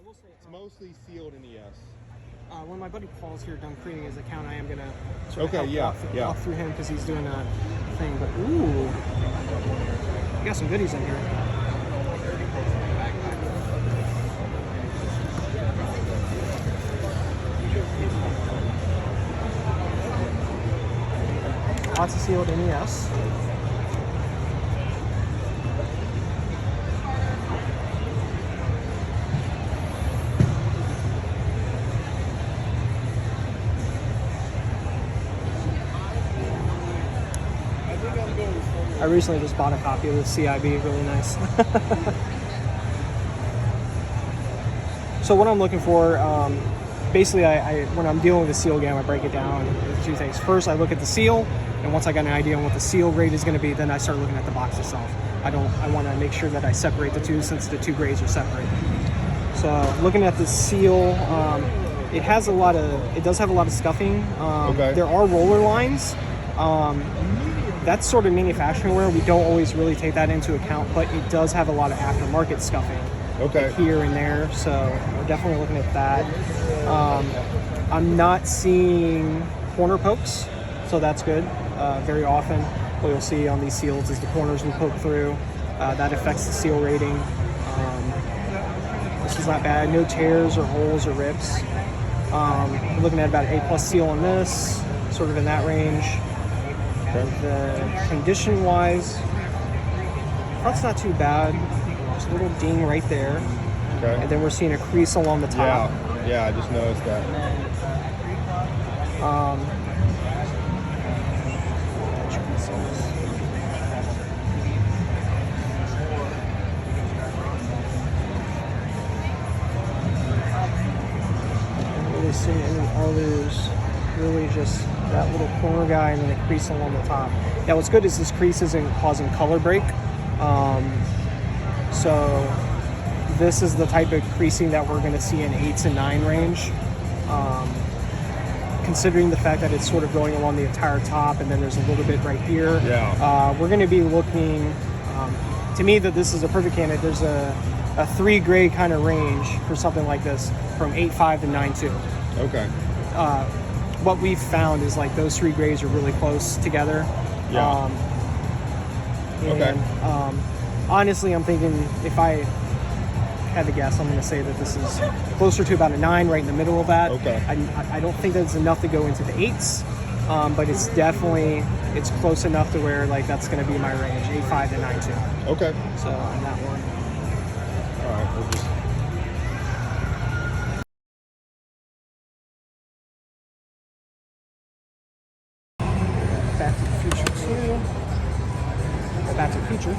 It's mostly sealed NES. When my buddy Paul's here done creating his account, I am gonna walk through him because he's doing a thing. But ooh, we got some goodies in here. Lots of sealed NES. I recently just bought a copy of the CIB, really nice. So what I'm looking for, basically I when I'm dealing with a seal game, I break it down into two things. First, I look at the seal, and once I got an idea on what the seal grade is going to be, then I start looking at the box itself. I want to make sure that I separate the two, since the two grades are separate. So looking at the seal, it does have a lot of scuffing. There are roller lines. That's sort of manufacturing wear. We don't always really take that into account, but it does have a lot of aftermarket scuffing here and there. So we're definitely looking at that. I'm not seeing corner pokes, so that's good. Very often what you'll see on these seals is the corners we poke through. That affects the seal rating. This is not bad. No tears or holes or rips. We're looking at about an A+ seal on this, sort of in that range. The condition-wise, front's not too bad. There's a little ding right there. Okay. And then we're seeing a crease along the top. Yeah, I just noticed that. I'm really seeing any others. Really just that little corner guy and then a crease along the top. Now what's good is this crease isn't causing color break. So this is the type of creasing that we're going to see in 8 to 9 range. Considering the fact that it's sort of going along the entire top and then there's a little bit right here. We're going to be looking, to me, that this is a perfect candidate. There's a 3 grade kind of range for something like this from 8.5 to 9.2. Okay. What we've found is like those 3 grades are really close together. Honestly, I'm thinking if I had to guess, I'm going to say that this is closer to about a 9, right in the middle of that. I don't think that's enough to go into the 8s, but it's close enough to where like that's going to be my range, 8.5 to 9.2. Okay. So on that one. All right. We'll just. Back to the Future 2. Back to the Future.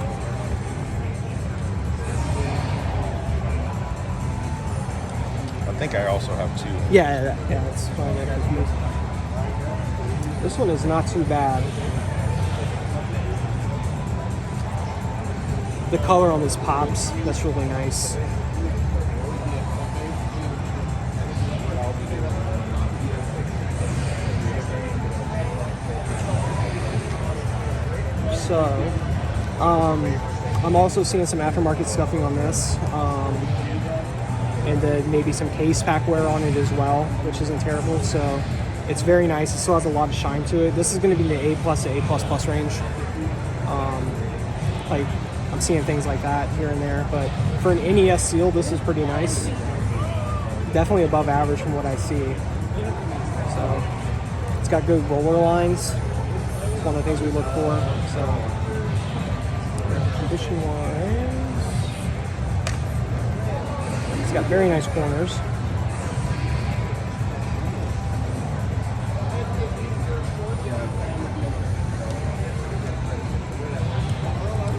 I think I also have 2. Yeah, that's probably what I've used. This one is not too bad. The color on this pops. That's really nice. So, I'm also seeing some aftermarket scuffing on this, and then maybe some case pack wear on it as well, which isn't terrible. So, it's very nice. It still has a lot of shine to it. This is going to be the A+ to A++ range. Like, I'm seeing things like that here and there, but for an NES seal, this is pretty nice. Definitely above average from what I see. So, it's got good roller lines. One of the things we look for. So, condition wise, it's got very nice corners.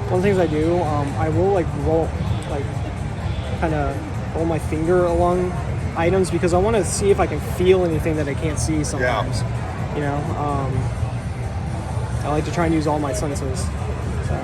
One of the things I do, I will kind of roll my finger along items because I want to see if I can feel anything that I can't see sometimes. You know. I like to try and use all my senses. So,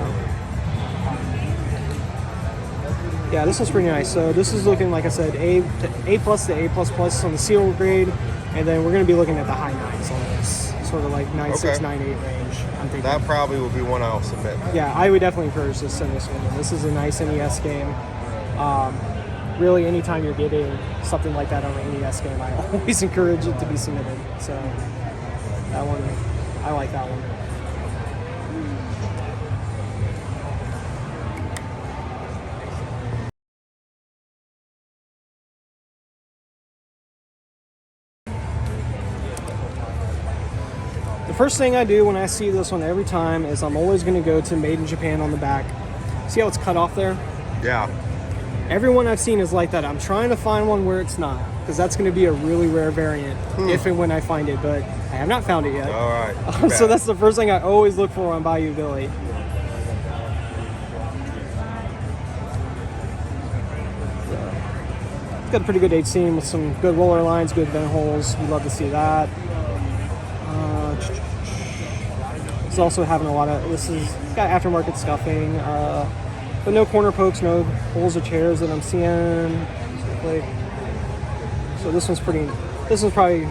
yeah, this one's pretty nice. So this is looking, like I said, A+ to A++ on the seal grade, and then we're going to be looking at the high 9s on this, sort of like 9.6, 9.8 range. I'm thinking that probably will be one I'll submit. Yeah, I would definitely encourage this in this one. This is a nice NES game. really, anytime you're getting something like that on an NES game, I always encourage it to be submitted. So that one, I like that one. The first thing I do when I see this one every time is I'm always going to go to Made in Japan on the back. See how it's cut off there? Yeah. Everyone I've seen is like that. I'm trying to find one where it's not, because that's going to be a really rare variant if and when I find it, but I have not found it yet. All right. So that's the first thing I always look for on Bayou Billy. It's got a pretty good H seam with some good roller lines, good vent holes. We love to see that. It's also having a lot of, this is got aftermarket scuffing, but no corner pokes, no holes or chairs that I'm seeing. So this one's pretty, this is probably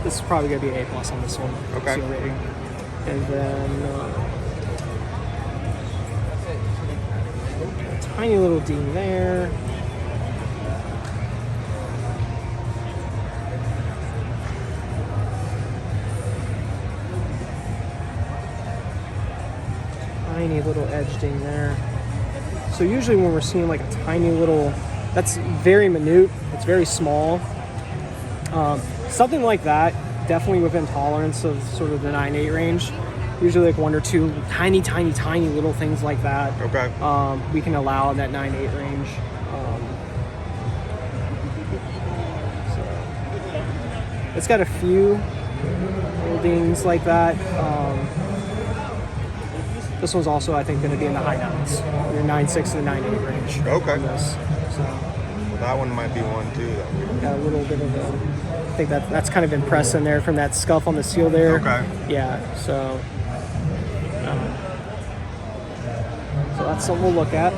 gonna be an A+ on this one. Okay. Seal rating. And then a tiny little ding there. Tiny little edge ding there. So usually when we're seeing like a tiny little, that's very minute, it's very small. Something like that, definitely within tolerance of sort of the 9/8 range. Usually like 1 or 2 tiny little things like that. Okay. We can allow in that 9/8 range. So it's got a few little dings like that. This one's also, I think, going to be in the high 9s, your 9.6 to 9.8 range. Okay. On this. So That one might be one too. got a little bit of a, I think that's kind of impressed in there from that scuff on the seal there. Okay. Yeah. So that's something we'll look at.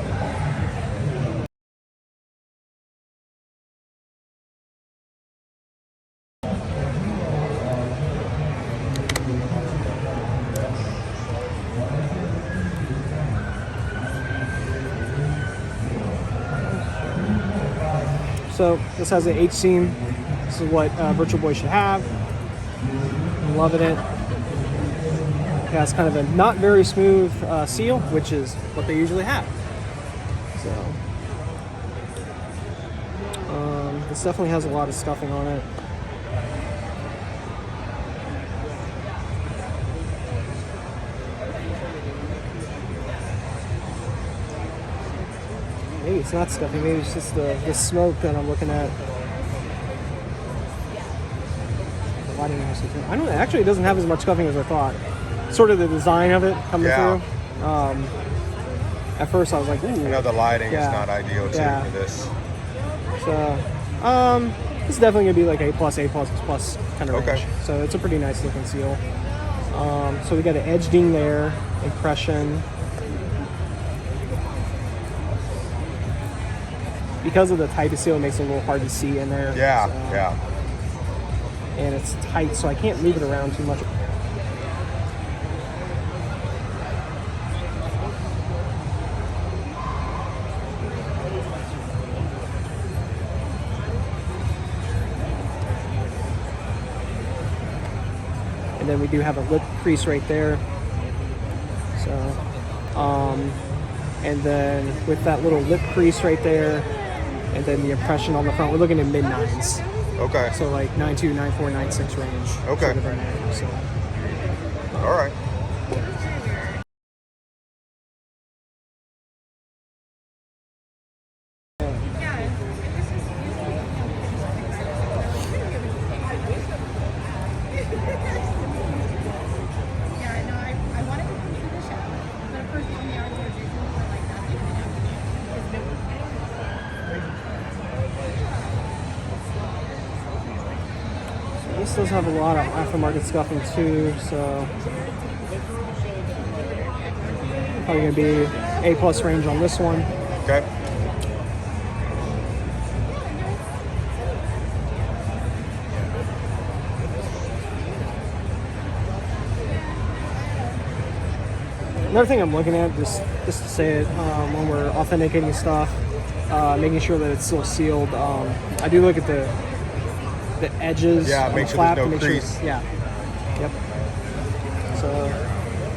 So this has an H seam. This is what Virtual Boy should have. I'm loving it. It has kind of a not very smooth seal, which is what they usually have. So this definitely has a lot of scuffing on it. Maybe it's not scuffing, maybe it's just the smoke that I'm looking at. Why didn't I see it? I don't actually, it doesn't have as much scuffing as I thought. Sort of the design of it coming through. At first I was like, ooh. I know the lighting Yeah. is not ideal too Yeah. for this. So this is definitely gonna be like A+, A++ kind of Okay. range. So it's a pretty nice looking seal. So we got an edge ding there, impression. Because of the type of seal, it makes it a little hard to see in there. Yeah, So, yeah. and it's tight, so I can't move it around too much. And then we do have a lip crease right there. So, and then with that little lip crease right there, and then the impression on the front, we're looking at mid 9s. Okay. So like 9.2, 9.4, 9.6 range. Okay. Sort of in there, so. All right. This does have a lot of aftermarket scuffing too, so probably gonna be A+ range on this one. Okay. Another thing I'm looking at, just to say it, when we're authenticating stuff, making sure that it's still sealed. I do look at the edges. Yeah, on make the sure flap there's to no make sure- crease. yeah. Yep.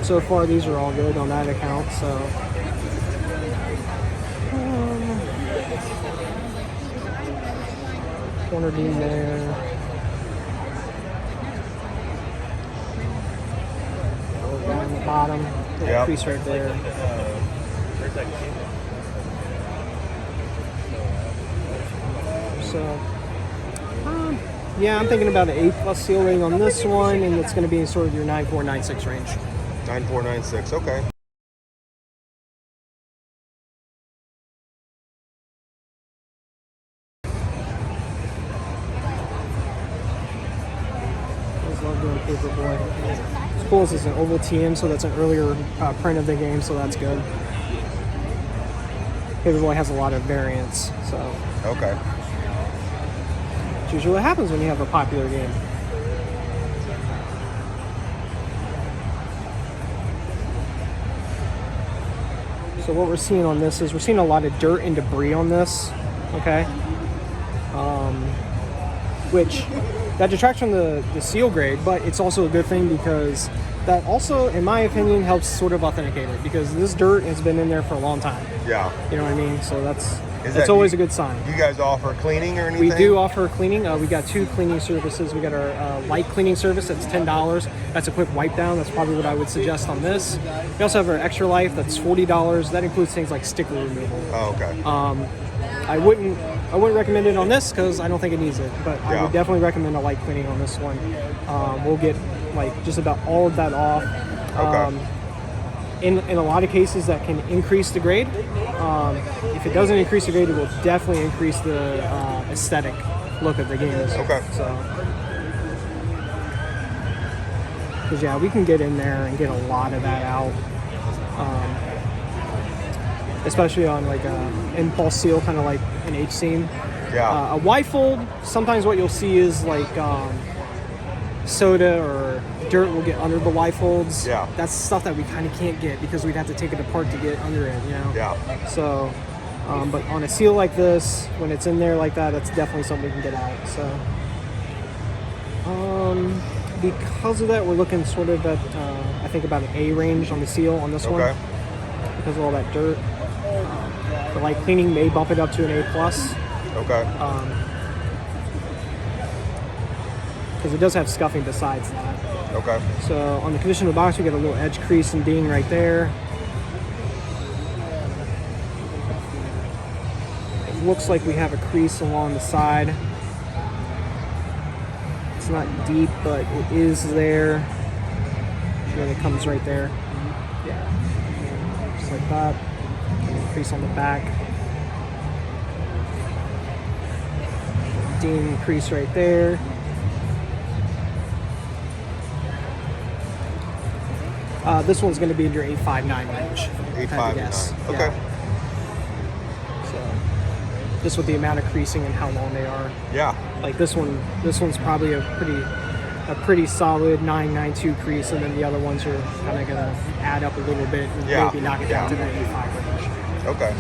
So far these are all good on that account. So. Corner beam there. Down the bottom. Little Yep. crease right there. So, yeah, I'm thinking about an A+ seal rating on this one, and it's going to be in sort of your 9496 range. 9496. Okay. I just love doing Paperboy. It's cool. This is an oval TM, so that's an earlier print of the game, so that's good. Paperboy has a lot of variants, so Okay. which usually what happens when you have a popular game. So what we're seeing on this is we're seeing a lot of dirt and debris on this, okay? Which that detracts from the seal grade, but it's also a good thing because that also, in my opinion, helps sort of authenticate it because this dirt has been in there for a long time. Yeah. You know what I mean? So that's that- always a good sign. You guys offer cleaning or anything? We do offer cleaning. We got 2 cleaning services. We got our light cleaning service that's $10. That's a quick wipe down. That's probably what I would suggest on this. We also have our extra life that's $40. That includes things like sticker removal. Oh, okay. I wouldn't recommend it on this because I don't think it needs it. But I Yeah. would definitely recommend a light cleaning on this one. We'll get like just about all of that off. Okay. In a lot of cases, that can increase the grade. If it doesn't increase the grade, it will definitely increase the aesthetic look of the games. Okay. So, because yeah, we can get in there and get a lot of that out, especially on like a impulse seal, kind of like an H seam. Yeah. A Y fold. Sometimes what you'll see is like soda or dirt will get under the Y folds. Yeah. That's stuff that we kind of can't get because we'd have to take it apart to get under it, you know? Yeah. So, but on a seal like this, when it's in there like that, that's definitely something we can get out. So, because of that, we're looking sort of at, I think about an A range on the seal on this one. Okay. Because of all that dirt. The light cleaning may bump it up to an A+. Okay. Because it does have scuffing besides that. Okay. So on the condition of the box, we get a little edge crease and ding right there. It looks like we have a crease along the side. It's not deep, but it is there. And then it comes right there. Yeah. Just like that. And then crease on the back. Ding, crease right there. This one's going to be in your 859 range. if I had to 859. guess. Okay. Yeah. So, just with the amount of creasing and how long they are. Yeah. Like this one's probably a pretty solid 992 crease, and then the other ones are kind of going to add up a little bit and Yeah. maybe knock it down Yeah. to that 85 range. Okay.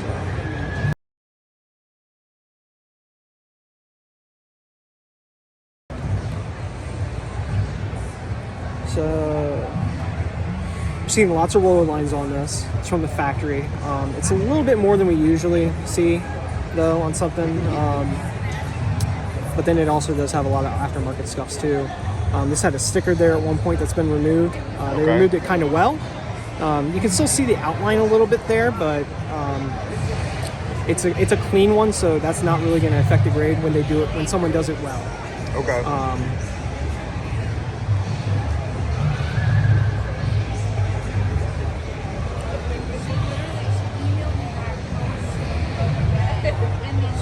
So, we're seeing lots of roller lines on this. It's from the factory. It's a little bit more than we usually see, though, on something. But then it also does have a lot of aftermarket scuffs too. This had a sticker there at one point that's been removed. They Okay. removed it kind of well. You can still see the outline a little bit there, but it's a clean one, so that's not really going to affect the grade when they do it when someone does it well. Okay.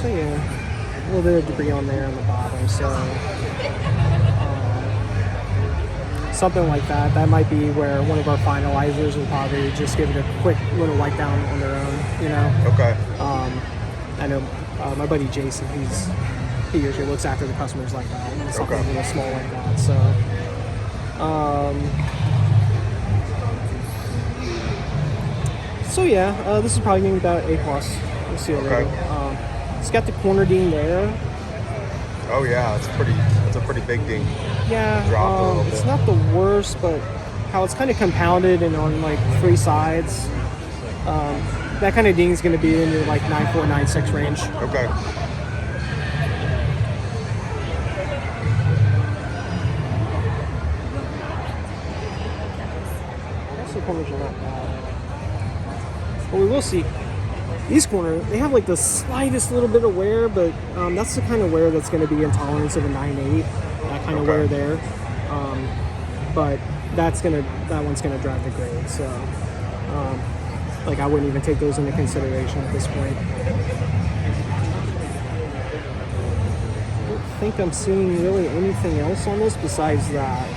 So yeah, a little bit of debris on there on the bottom. So something like that. That might be where one of our finalizers will probably just give it a quick little wipe down on their own. You know. Okay. I know my buddy Jason. He usually looks after the customers like that. And something Okay. a little small like that. So yeah, this is probably going to be about A+. We'll see Okay. later. It's got the corner ding there. Oh yeah, it's a pretty big ding. Yeah, Dropped a little it's bit. not the worst, but how it's kind of compounded and on like 3 sides. That kind of ding is going to be in your like 9.4, 9.6 range. Okay. The corners are not bad. But we will see. These corners, they have like the slightest little bit of wear, but that's the kind of wear that's going to be in tolerance of a 9.8. That kind of wear there. But that one's going to drive the grade. So, like I wouldn't even take those into consideration at this point. I don't think I'm seeing really anything else on this besides that.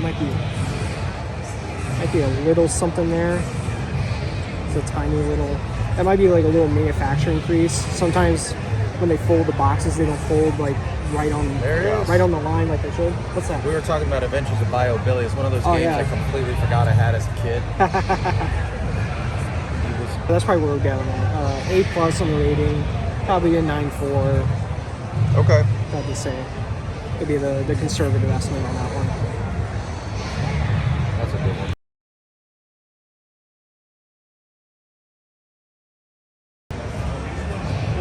Might be a little something there. It's a tiny little. That might be like a little manufacturing crease. Sometimes when they fold the boxes, they don't fold like right on the line like they should. What's that? We were talking about Adventures of Bio Billy. It's one of those games I completely forgot I had as a kid. That's probably where we're going at. A+ on the rating, probably a 9.4. Okay. I'd just say it'd be the conservative estimate on that one. That's a good one.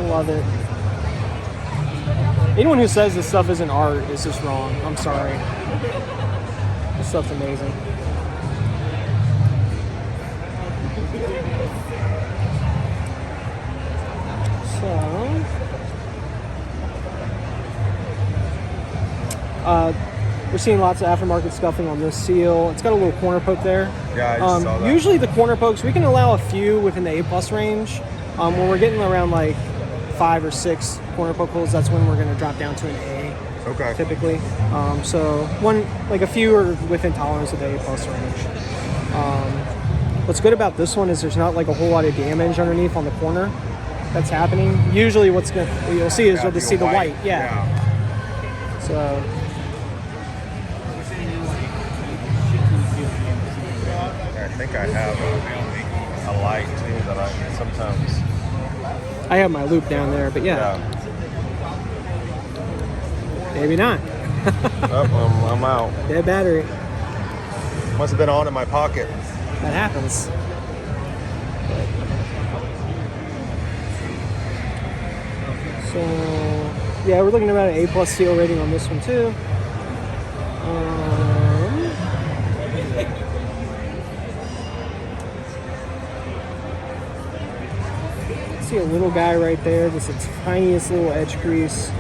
Love it. Anyone who says this stuff isn't art is just wrong. I'm sorry. This stuff's amazing. So, we're seeing lots of aftermarket scuffing on this seal. It's got a little corner poke there. Yeah, I just saw that. Usually the corner pokes, we can allow a few within the A+ range. When we're getting around like 5 or 6 corner poke holes, that's when we're going to drop down to an A. Okay. Typically. So a few are within tolerance of the A+ range. What's good about this one is there's not like a whole lot of damage underneath on the corner that's happening. Usually what you'll see is you'll just see the white. Yeah. So I think I have a light too that I sometimes. I have my loop down there, but yeah. Maybe not. Oh, I'm out. Dead battery. Must have been on in my pocket. That happens. So, yeah, we're looking at about an A+ seal rating on this one too. See a little guy right there, just the tiniest little edge crease.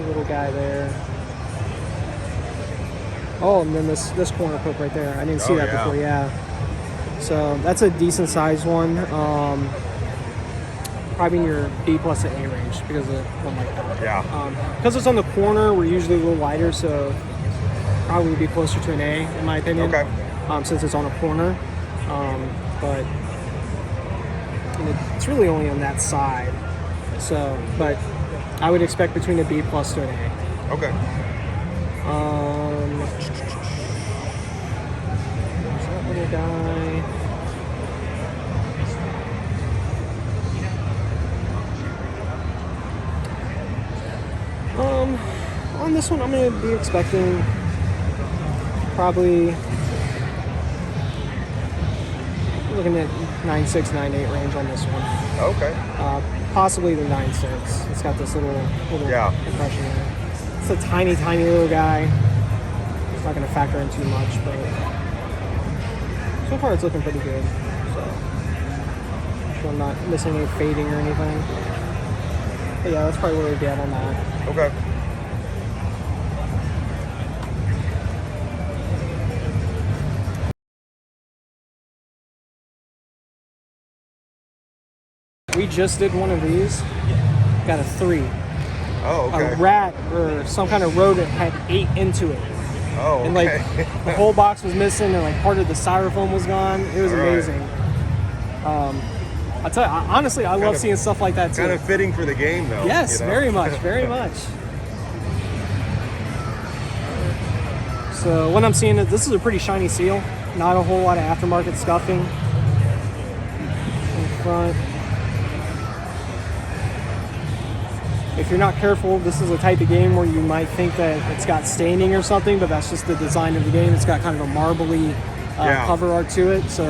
Little guy there. Oh, and then this corner poke right there. I didn't see that before. Yeah. So that's a decent sized one. Probably in your B+ to A range because of one like that. Yeah. Because it's on the corner, we're usually a little wider, so probably would be closer to an A in my opinion. Okay. Since it's on a corner, but it's really only on that side. So, but I would expect between a B+ to an A. Okay. There's that little guy. On this one, I'm going to be expecting probably looking at 9.6, 9.8 range on this one. Okay. Possibly the 9.6. It's got this little compression there. It's a tiny, tiny little guy. It's not going to factor in too much, but so far it's looking pretty good. So I'm not missing any fading or anything. But yeah, that's probably where we'd be at on that. Okay. We just did one of these. Got a 3. Oh, okay. A rat or some kind of rodent had ate into it. Oh, okay. And like the whole box was missing and like part of the styrofoam was gone. It was amazing. I tell you, honestly, I love seeing stuff like that too. Kind of fitting for the game though. Yes, you know? very much, very much. So when I'm seeing it, this is a pretty shiny seal. Not a whole lot of aftermarket scuffing in front. If you're not careful, this is a type of game where you might think that it's got staining or something, but that's just the design of the game. It's got kind of a marbly cover art to it. So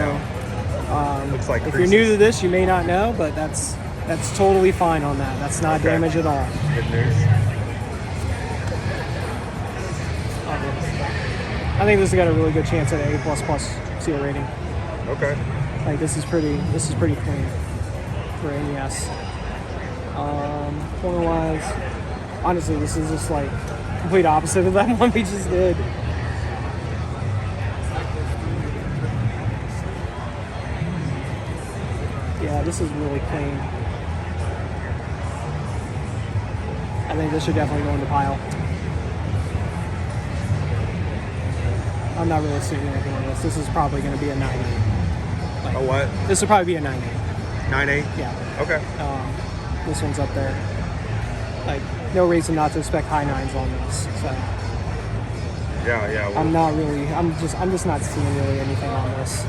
looks like if you're new to this, you may not know, but that's totally fine on that. That's not damage at all. Good news. I think this has got a really good chance at an A++ seal rating. Okay. Like this is pretty clean for NES. Corner wise, honestly, this is just like complete opposite of that one we just did. Yeah, this is really clean. I think this should definitely go in the pile. I'm not really seeing anything on this. This is probably going to be a 9-8. Like, A what? This will probably be a 9-8. 9-8? Yeah. Okay. This one's up there. Like, no reason not to expect high 9s on this. So Yeah. I'm just not seeing really anything on this.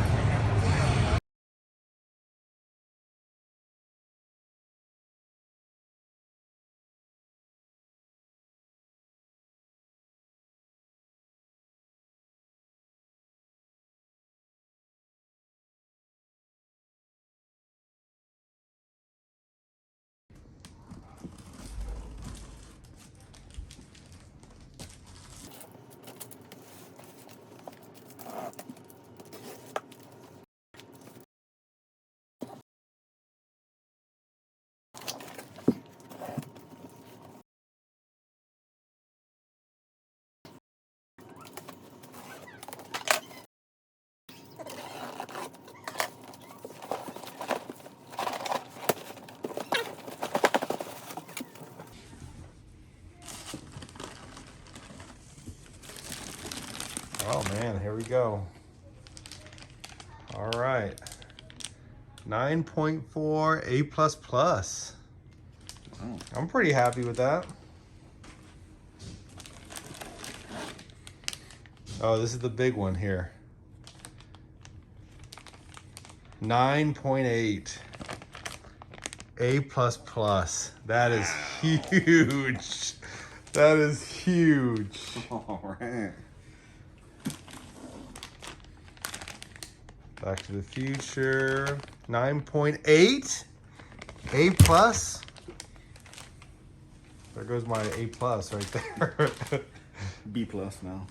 Oh man, here we go. All right. 9.4 A++. Oh. I'm pretty happy with that. Oh, this is the big one here. 9.8 A++. That is huge. That is huge. All right. Back to the Future. 9.8 A+. There goes my A+ right there. B+ now.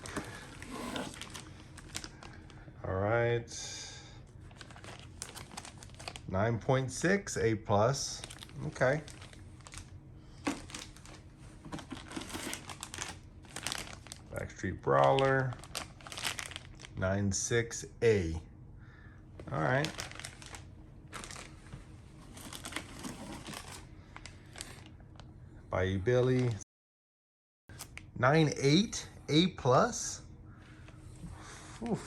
All right. 9.6 A+. Okay. Backstreet Brawler. 9.6 A. All right. Bayou Billy. 9.8 A+. Oof.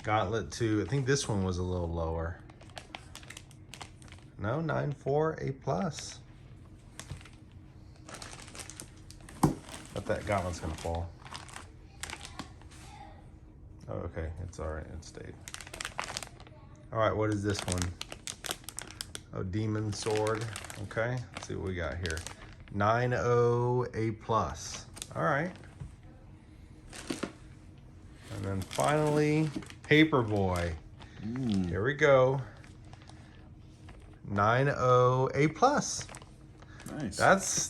Gauntlet 2. I think this one was a little lower. No, 9.4 A+. But that Gauntlet's gonna fall. Oh, okay, it's all right, it stayed. All right, what is this one? Oh, Demon Sword. Okay, let's see what we got here. 9.0 A+. All right. And then finally, Paperboy. Here we go. 9.0 A+. Nice.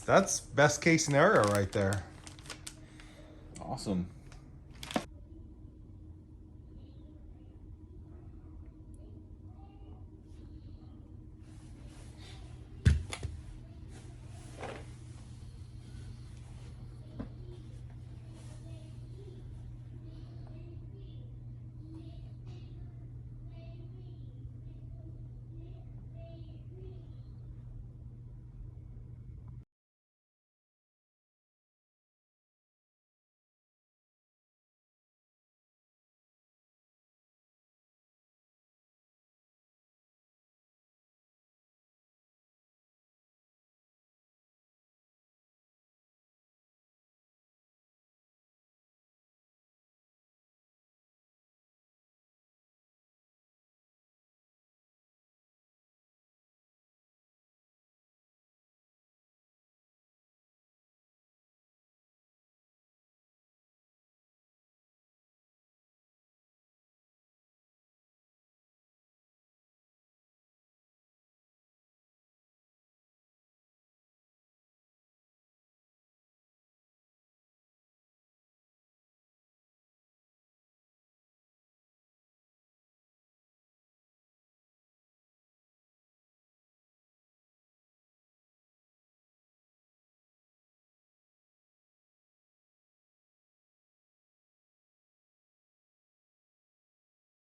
That's best case scenario right there. Awesome.